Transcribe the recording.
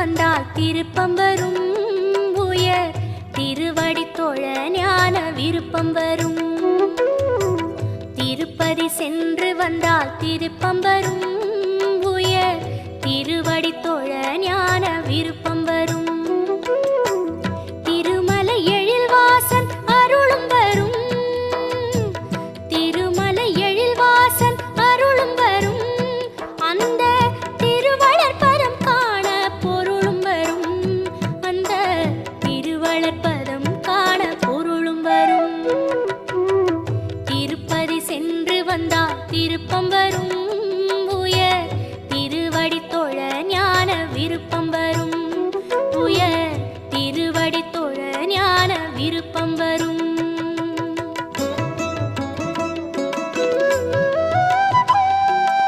வந்தால் திருப்பம் வரும். உயர் திருவடி தொழ ஞான விருப்பம் வரும். திருப்பதி சென்று வந்தால் திருப்பம் வரும். உயர் திருவடி தொழ ஞான விருப்பம்